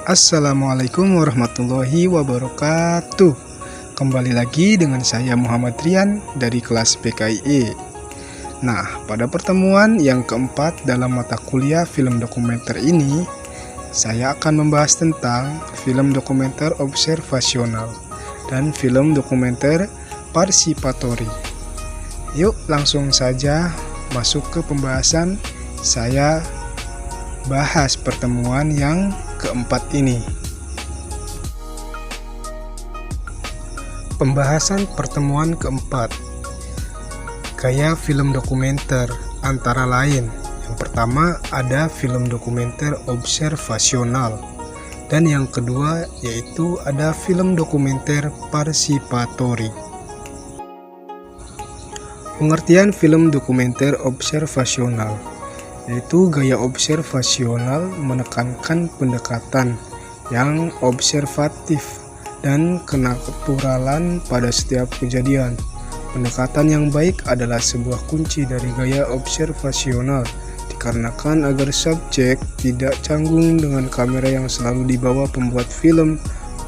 Assalamualaikum warahmatullahi wabarakatuh. Kembali lagi dengan saya Muhammad Rian dari kelas PKIE. Nah, pada pertemuan yang keempat dalam mata kuliah film dokumenter ini, saya akan membahas tentang film dokumenter observasional dan film dokumenter parsipatori. Yuk langsung saja masuk ke pembahasan. Saya bahas pertemuan yang keempat ini. Pembahasan pertemuan keempat, gaya film dokumenter antara lain. Yang pertama ada film dokumenter observasional, dan yang kedua yaitu ada film dokumenter parsipatori. Pengertian film dokumenter observasional yaitu gaya observasional menekankan pendekatan yang observatif dan kenaturalan pada setiap kejadian. Pendekatan yang baik adalah sebuah kunci dari gaya observasional, dikarenakan agar subjek tidak canggung dengan kamera yang selalu dibawa pembuat film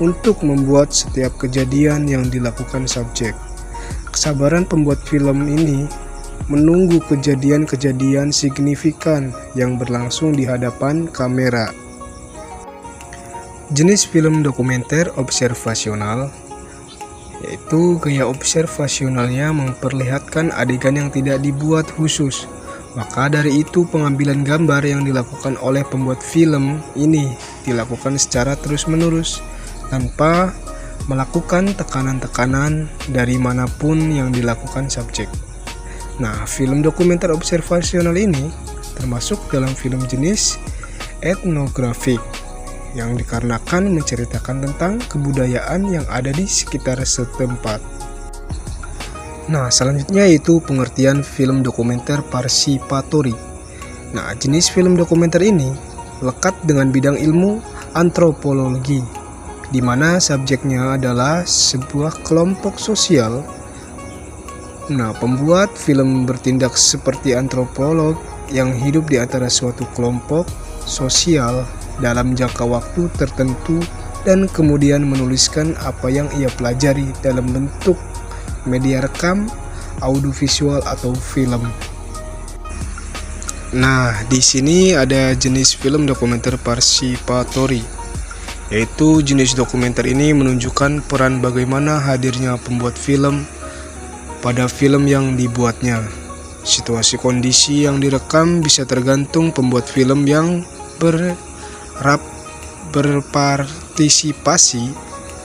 untuk membuat setiap kejadian yang dilakukan subjek. Kesabaran pembuat film ini menunggu kejadian-kejadian signifikan yang berlangsung di hadapan kamera. Jenis film dokumenter observasional yaitu gaya observasionalnya memperlihatkan adegan yang tidak dibuat khusus. Maka dari itu pengambilan gambar yang dilakukan oleh pembuat film ini dilakukan secara terus-menerus tanpa melakukan tekanan-tekanan dari manapun yang dilakukan subjek. Nah, film dokumenter observasional ini termasuk dalam film jenis etnografik yang dikarenakan menceritakan tentang kebudayaan yang ada di sekitar setempat. Nah, selanjutnya yaitu pengertian film dokumenter parsipatori. Nah, jenis film dokumenter ini lekat dengan bidang ilmu antropologi, di mana subjeknya adalah sebuah kelompok sosial. Nah, pembuat film bertindak seperti antropolog yang hidup di antara suatu kelompok sosial dalam jangka waktu tertentu dan kemudian menuliskan apa yang ia pelajari dalam bentuk media rekam, audiovisual atau film. Nah, di sini ada jenis film dokumenter parsipatori, yaitu jenis dokumenter ini menunjukkan peran bagaimana hadirnya pembuat film pada film yang dibuatnya. Situasi kondisi yang direkam bisa tergantung pembuat film yang berpartisipasi.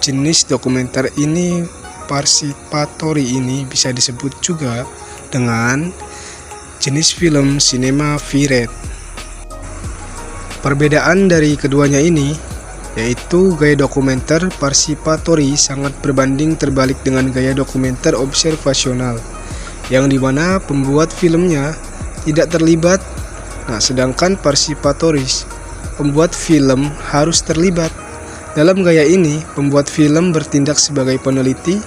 Jenis dokumenter ini parsipatori ini bisa disebut juga dengan jenis film cinema verite. Perbedaan dari keduanya ini yaitu gaya dokumenter parsipatori sangat berbanding terbalik dengan gaya dokumenter observasional, yang dimana pembuat filmnya tidak terlibat. Nah, sedangkan parsipatoris, pembuat film harus terlibat. Dalam gaya ini, pembuat film bertindak sebagai peneliti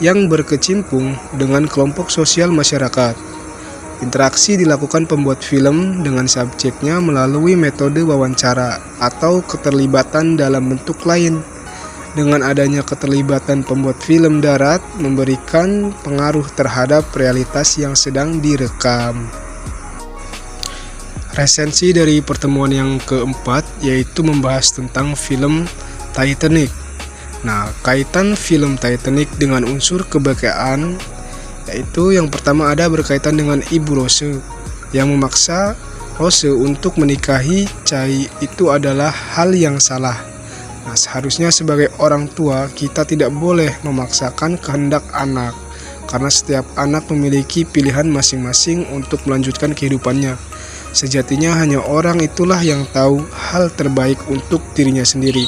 yang berkecimpung dengan kelompok sosial masyarakat. Interaksi dilakukan pembuat film dengan subjeknya melalui metode wawancara atau keterlibatan dalam bentuk lain. Dengan adanya keterlibatan pembuat film darat memberikan pengaruh terhadap realitas yang sedang direkam. Resensi dari pertemuan yang keempat yaitu membahas tentang film Titanic. Nah, kaitan film Titanic dengan unsur kebakaan yaitu yang pertama ada berkaitan dengan Ibu Rose yang memaksa Rose untuk menikahi Chai. Itu adalah hal yang salah. Nah, seharusnya sebagai orang tua kita tidak boleh memaksakan kehendak anak, karena setiap anak memiliki pilihan masing-masing untuk melanjutkan kehidupannya. Sejatinya hanya orang itulah yang tahu hal terbaik untuk dirinya sendiri.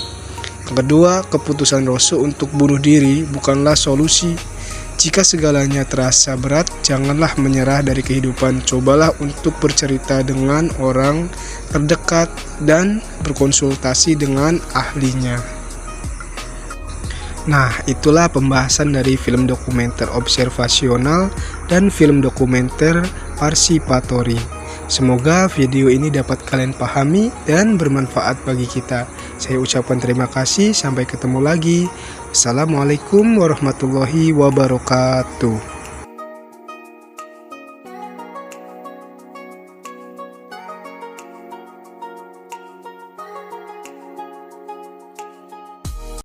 Yang kedua, keputusan Rose untuk bunuh diri bukanlah solusi. Jika segalanya terasa berat, janganlah menyerah dari kehidupan. Cobalah untuk bercerita dengan orang terdekat dan berkonsultasi dengan ahlinya. Nah, itulah pembahasan dari film dokumenter observasional dan film dokumenter parsipatori. Semoga video ini dapat kalian pahami dan bermanfaat bagi kita. Saya ucapkan terima kasih, sampai ketemu lagi. Assalamualaikum warahmatullahi wabarakatuh.